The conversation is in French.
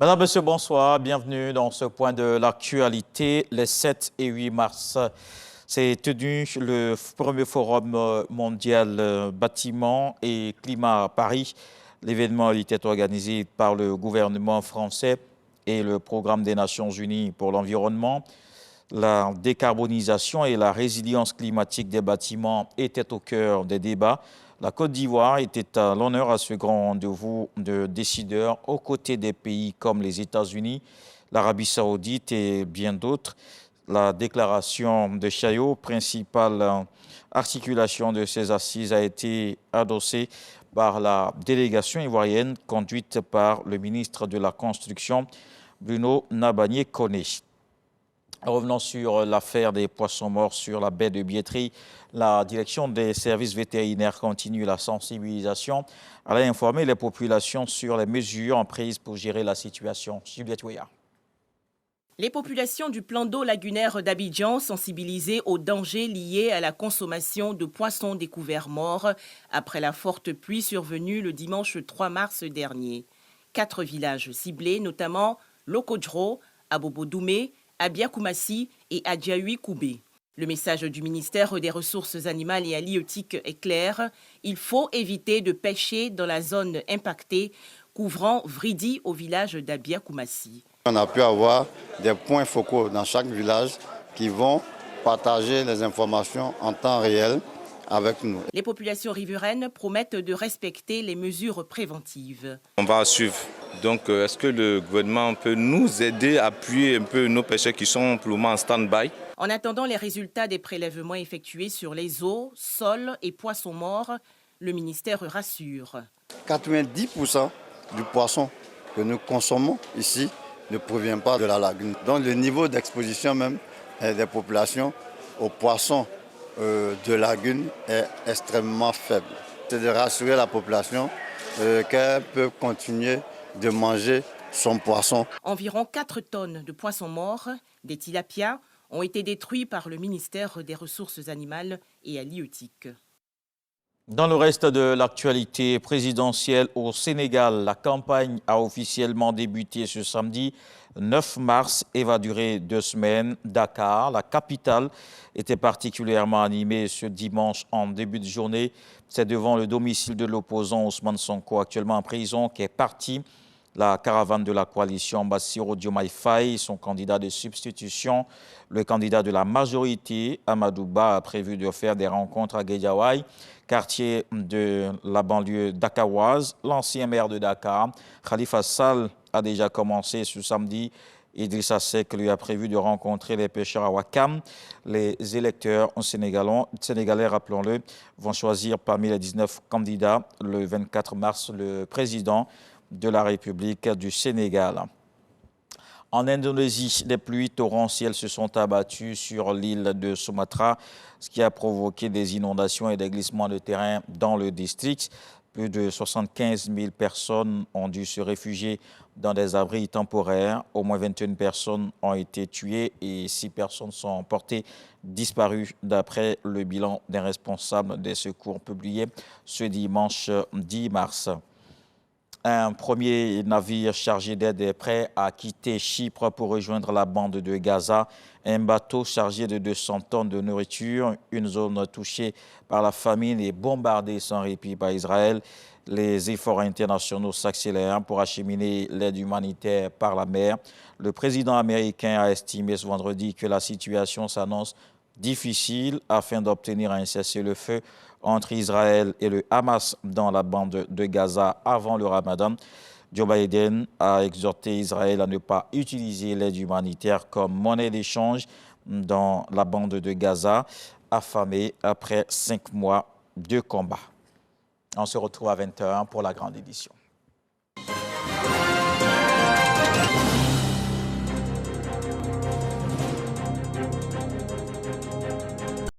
Madame, Monsieur, bonsoir. Bienvenue dans ce point de l'actualité. Les 7 et 8 mars, s'est tenu le premier forum mondial bâtiment et climat à Paris. L'événement était organisé par le gouvernement français et le programme des Nations Unies pour l'environnement. La décarbonisation et la résilience climatique des bâtiments étaient au cœur des débats. La Côte d'Ivoire était à l'honneur à ce grand rendez-vous de décideurs aux côtés des pays comme les États-Unis, l'Arabie saoudite et bien d'autres. La déclaration de Chaillot, principale articulation de ces assises, a été adossée par la délégation ivoirienne conduite par le ministre de la Construction, Bruno Nabagné-Koné. Revenons sur l'affaire des poissons morts sur la baie de Biétry. La direction des services vétérinaires continue la sensibilisation. Elle a informé les populations sur les mesures prises pour gérer la situation. Juliette Ouya. Les populations du plan d'eau lagunaire d'Abidjan sensibilisées aux dangers liés à la consommation de poissons découverts morts après la forte pluie survenue le dimanche 3 mars dernier. 4 villages ciblés, notamment Lokodjro, Abobo-Doumé, Abia-Koumassi et Adjahui-Koubé. Le message du ministère des Ressources animales et halieutiques est clair. Il faut éviter de pêcher dans la zone impactée, couvrant Vridi au village d'Abia-Koumassi. On a pu avoir des points focaux dans chaque village qui vont partager les informations en temps réel avec nous. Les populations riveraines promettent de respecter les mesures préventives. On va suivre. Donc, est-ce que le gouvernement peut nous aider à appuyer un peu nos pêcheurs qui sont pour le moment en stand-by? En attendant les résultats des prélèvements effectués sur les eaux, sols et poissons morts, le ministère rassure. 90% du poisson que nous consommons ici ne provient pas de la lagune. Donc le niveau d'exposition même des populations aux poissons de lagune est extrêmement faible. C'est de rassurer la population qu'elle peut continuer de manger son poisson. Environ 4 tonnes de poissons morts, des tilapias, ont été détruits par le ministère des Ressources animales et halieutiques. Dans le reste de l'actualité présidentielle au Sénégal, la campagne a officiellement débuté ce samedi 9 mars et va durer 2 semaines. Dakar, la capitale, était particulièrement animée ce dimanche en début de journée. C'est devant le domicile de l'opposant Ousmane Sonko, actuellement en prison, qui est parti. La caravane de la coalition Bassirou Diomaye Faye, son candidat de substitution, le candidat de la majorité, Amadou Ba, a prévu de faire des rencontres à Guédiawaye, quartier de la banlieue dakaroise. L'ancien maire de Dakar, Khalifa Sall, a déjà commencé ce samedi. Idrissa Seck lui a prévu de rencontrer les pêcheurs à Ouakam. Les électeurs sénégalais, rappelons-le, vont choisir parmi les 19 candidats le 24 mars le président de la République du Sénégal. En Indonésie, des pluies torrentielles se sont abattues sur l'île de Sumatra, ce qui a provoqué des inondations et des glissements de terrain dans le district. Plus de 75 000 personnes ont dû se réfugier dans des abris temporaires. Au moins 21 personnes ont été tuées et 6 personnes sont portées disparues d'après le bilan d'un responsable des secours publié ce dimanche 10 mars. Un premier navire chargé d'aide est prêt à quitter Chypre pour rejoindre la bande de Gaza. Un bateau chargé de 200 tonnes de nourriture, une zone touchée par la famine et bombardée sans répit par Israël. Les efforts internationaux s'accélèrent pour acheminer l'aide humanitaire par la mer. Le président américain a estimé ce vendredi que la situation s'annonce difficile afin d'obtenir un cessez-le-feu entre Israël et le Hamas dans la bande de Gaza avant le Ramadan. Joe Biden a exhorté Israël à ne pas utiliser l'aide humanitaire comme monnaie d'échange dans la bande de Gaza, affamée après 5 mois de combat. On se retrouve à 20 h pour la grande édition.